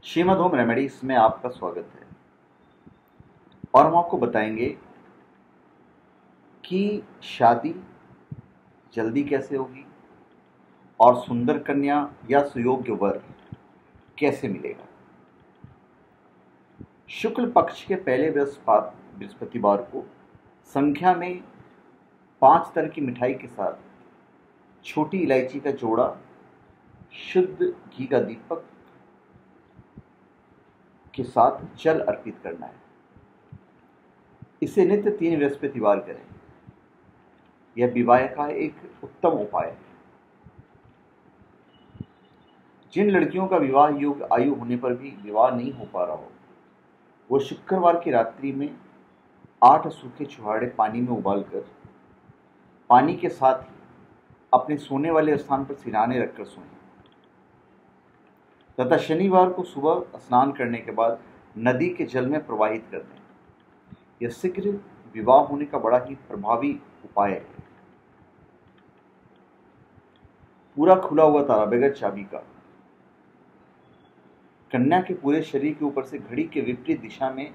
Shrimad home remedies में आपका स्वागत है। और हम आपको बताएंगे कि शादी जल्दी कैसे होगी और सुंदर कन्या या सुयोग्य वर कैसे मिलेगा। शुक्ल पक्ष के पहले बृहस्पतिवार को संख्या में 5 तरह की मिठाई के साथ छोटी इलायची का जोड़ा, शुद्ध घी का दीपक के साथ जल अर्पित करना है। इसे नित्य 3 बृहस्पतिवार करें। यह विवाह का एक उत्तम उपाय है। जिन लड़कियों का विवाह योग्य आयु होने पर भी विवाह नहीं हो पा रहा हो, वो शुक्रवार की रात्रि में 8 सूखे छुहाड़े पानी में उबालकर पानी के साथ ही अपने सोने वाले स्थान पर सिरहाने रखकर सोएं तथा शनिवार को सुबह स्नान करने के बाद नदी के जल में प्रवाहित कर दें। यह शीघ्र विवाह होने का बड़ा ही प्रभावी उपाय है। पूरा खुला हुआ ताला बगैर चाबी का कन्या के पूरे शरीर के ऊपर से घड़ी के विपरीत दिशा में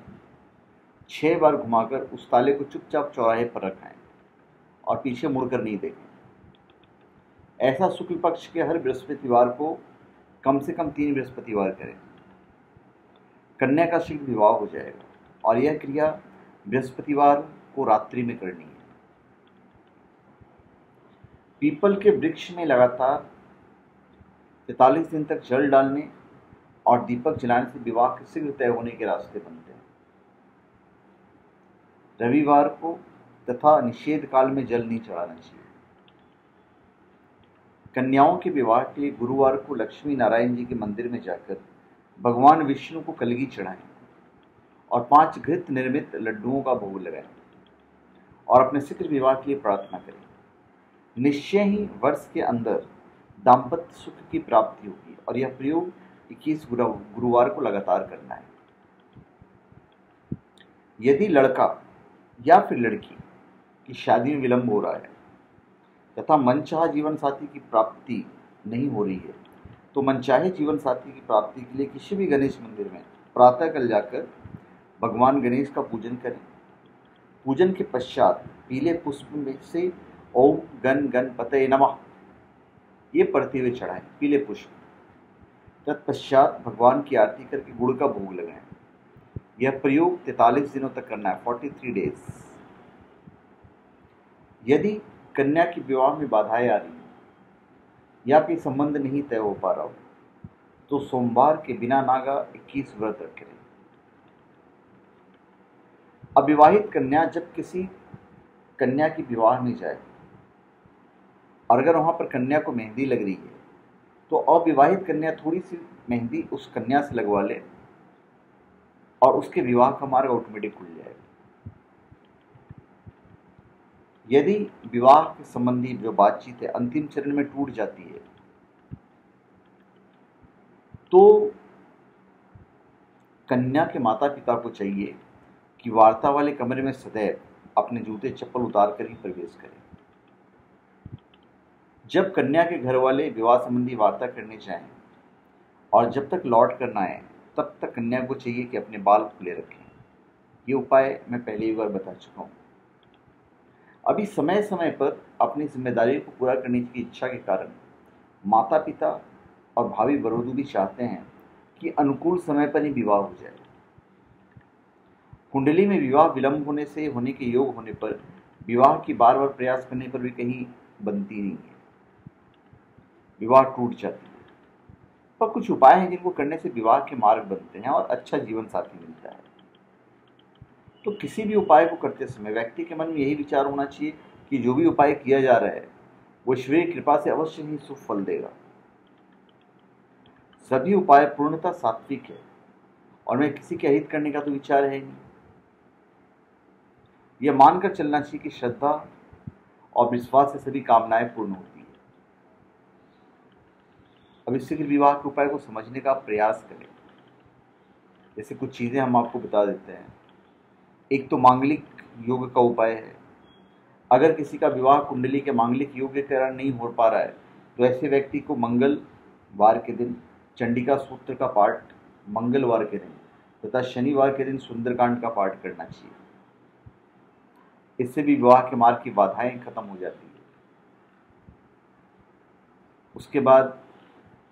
6 बार घुमाकर उस ताले को चुपचाप चौराहे पर रखाएं और पीछे मुड़कर नहीं देखें। ऐसा शुक्ल पक्ष के हर बृहस्पतिवार को कम से कम 3 बृहस्पतिवार करें। कन्या का शीघ्र विवाह हो जाएगा और यह क्रिया बृहस्पतिवार को रात्रि में करनी है। पीपल के वृक्ष में लगातार 43 दिन तक जल डालने और दीपक जलाने से विवाह के शीघ्र तय होने के रास्ते बनते हैं। रविवार को तथा निषेध काल में जल नहीं चढ़ाना चाहिए। कन्याओं के विवाह के लिए गुरुवार को लक्ष्मी नारायण जी के मंदिर में जाकर भगवान विष्णु को कलगी चढ़ाएं और 5 घृत निर्मित लड्डुओं का भोग लगाएं और अपने शीघ्र विवाह के लिए प्रार्थना करें। निश्चय ही वर्ष के अंदर दाम्पत्य सुख की प्राप्ति होगी और यह प्रयोग 21 गुरुवार को लगातार करना है। यदि लड़का या फिर लड़की की शादी में विलंब हो रहा है तथा मनचाहा जीवन साथी की प्राप्ति नहीं हो रही है, तो मनचाहे जीवन साथी की प्राप्ति के लिए किसी भी गणेश मंदिर में प्रातःकाल जाकर भगवान गणेश का पूजन करें। पूजन के पश्चात पीले पुष्प में से ओम गण गणपतये नमः ये पढ़ते हुए चढ़ाएं पीले पुष्प। तत्पश्चात भगवान की आरती करके गुड़ का भोग लगाएं। यह प्रयोग 43 दिनों तक करना है, 43 डेज। यदि कन्या की विवाह में बाधाएं आ रही हैं या कोई संबंध नहीं तय हो पा रहा हो, तो सोमवार के बिना नागा 21 व्रत रखें। अविवाहित कन्या जब किसी कन्या की विवाह में जाए और अगर वहां पर कन्या को मेहंदी लग रही है, तो अविवाहित कन्या थोड़ी सी मेहंदी उस कन्या से लगवा ले और उसके विवाह का मार्ग ऑटोमेटिक खुल जाएगा। यदि विवाह के संबंधी जो बातचीत है अंतिम चरण में टूट जाती है, तो कन्या के माता पिता को चाहिए कि वार्ता वाले कमरे में सदैव अपने जूते चप्पल उतार कर ही प्रवेश करें। जब कन्या के घर वाले विवाह संबंधी वार्ता करने जाएं और जब तक लौट कर ना आए, तब तक कन्या को चाहिए कि अपने बाल खुले रखें। ये उपाय मैं पहले ही बार बता चुका हूँ। अभी समय समय पर अपनी जिम्मेदारी को पूरा करने की इच्छा के कारण माता पिता और भावी वधू भी चाहते हैं कि अनुकूल समय पर ही विवाह हो जाए। कुंडली में विवाह विलंब होने के योग होने पर विवाह की बार बार प्रयास करने पर भी कहीं बनती नहीं है, विवाह टूट जाती है। पर कुछ उपाय हैं जिनको करने से विवाह के मार्ग बनते हैं और अच्छा जीवन साथी मिलता है। तो किसी भी उपाय को करते समय व्यक्ति के मन में यही विचार होना चाहिए कि जो भी उपाय किया जा रहा है वो ईश्वर की कृपा से अवश्य ही शुभ फल देगा। सभी उपाय पूर्णतः सात्विक है और मैं किसी के हित करने का तो विचार है नहीं। यह मानकर चलना चाहिए कि श्रद्धा और विश्वास से सभी कामनाएं पूर्ण होती है। अब इस शीघ्र विवाह के उपाय को समझने का प्रयास करें। जैसे कुछ चीजें हम आपको बता देते हैं। एक तो मांगलिक योग का उपाय है। अगर किसी का विवाह कुंडली के मांगलिक योग के कारण नहीं हो पा रहा है, तो ऐसे व्यक्ति को मंगलवार के दिन चंडिका सूत्र का पाठ मंगलवार के दिन तथा शनिवार के दिन सुंदरकांड का पाठ करना चाहिए। इससे भी विवाह के मार्ग की बाधाएं खत्म हो जाती है। उसके बाद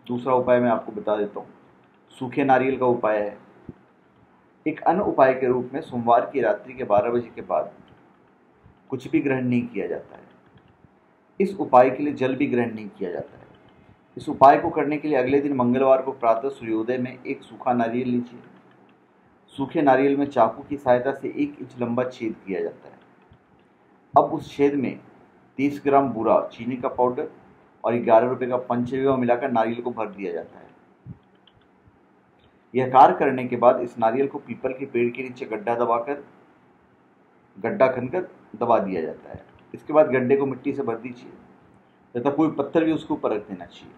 दूसरा उपाय मैं आपको बता देता हूँ, सूखे नारियल का उपाय है। एक अन्य उपाय के रूप में सोमवार की रात्रि के 12 बजे के बाद कुछ भी ग्रहण नहीं किया जाता है। इस उपाय के लिए जल भी ग्रहण नहीं किया जाता है। इस उपाय को करने के लिए अगले दिन मंगलवार को प्रातः सूर्योदय में एक सूखा नारियल लीजिए। सूखे नारियल में चाकू की सहायता से 1 इंच लंबा छेद किया जाता है। अब उस छेद में 30 ग्राम बूरा चीनी का पाउडर और 11 रुपये का पंचमेवा मिलाकर नारियल को भर दिया जाता है। यह कार्य करने के बाद इस नारियल को पीपल के पेड़ के नीचे गड्ढा खनकर दबा दिया जाता है। इसके बाद गड्ढे को मिट्टी से भर दीजिए तथा कोई पत्थर भी उसके ऊपर रख देना चाहिए।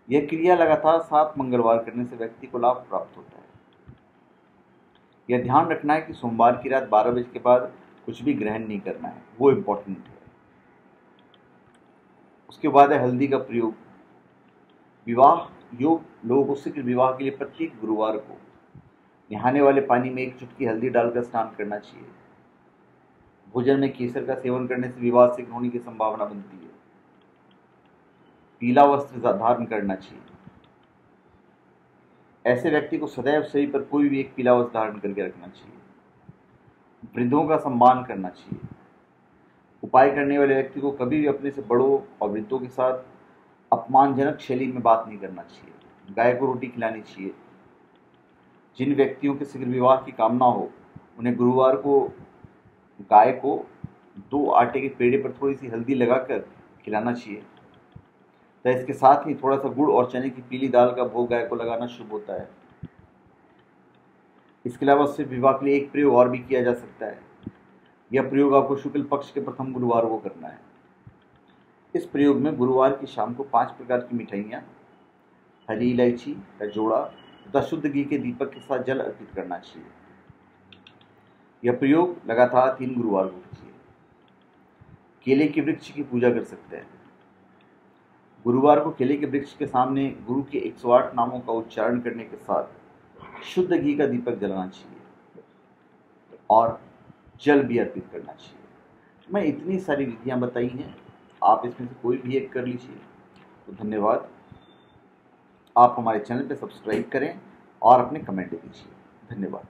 यह क्रिया लगातार 7 मंगलवार करने से व्यक्ति को लाभ प्राप्त होता है। यह ध्यान रखना है कि सोमवार की रात 12 बजे के बाद कुछ भी ग्रहण नहीं करना है, वो इम्पोर्टेंट है। उसके बाद है हल्दी का प्रयोग। विवाह योग लोगों को शीघ्र विवाह के लिए प्रत्येक गुरुवार को नहाने वाले पानी में 1 चुटकी हल्दी डालकर स्नान करना चाहिए। भोजन में केसर का सेवन करने से विवाह शीघ्र होने की संभावना बनती है। पीला वस्त्र धारण करना चाहिए। ऐसे व्यक्ति को सदैव शरीर पर कोई भी एक पीला वस्त्र धारण करके रखना चाहिए। वृद्धों का सम्मान करना चाहिए। उपाय करने वाले व्यक्ति को कभी भी अपने से बड़ों और वृद्धों के साथ अपमानजनक शैली में बात नहीं करना चाहिए। गाय को रोटी खिलानी चाहिए। जिन व्यक्तियों के शीघ्र विवाह की कामना हो उन्हें गुरुवार को गाय को 2 आटे के पेड़े पर थोड़ी सी हल्दी लगाकर खिलाना चाहिए। तो इसके साथ ही थोड़ा सा गुड़ और चने की पीली दाल का भोग गाय को लगाना शुभ होता है। इसके अलावा सिर्फ विवाह के लिए एक प्रयोग और भी किया जा सकता है। यह प्रयोग आपको शुक्ल पक्ष के प्रथम गुरुवार को करना है। इस प्रयोग में गुरुवार की शाम को 5 प्रकार की मिठाइयाँ, हरी इलायची का जोड़ा तथा शुद्ध घी के दीपक के साथ जल अर्पित करना चाहिए। यह प्रयोग लगातार 3 गुरुवार को कीजिए। केले के वृक्ष की पूजा कर सकते हैं। गुरुवार को केले के वृक्ष के सामने गुरु के 108 नामों का उच्चारण करने के साथ शुद्ध घी का दीपक जलाना चाहिए और जल भी अर्पित करना चाहिए। मैं इतनी सारी विधियां बताई हैं, आप इसमें से कोई भी एक कर लीजिए। तो धन्यवाद। आप हमारे चैनल पर सब्सक्राइब करें और अपने कमेंट दीजिए। धन्यवाद।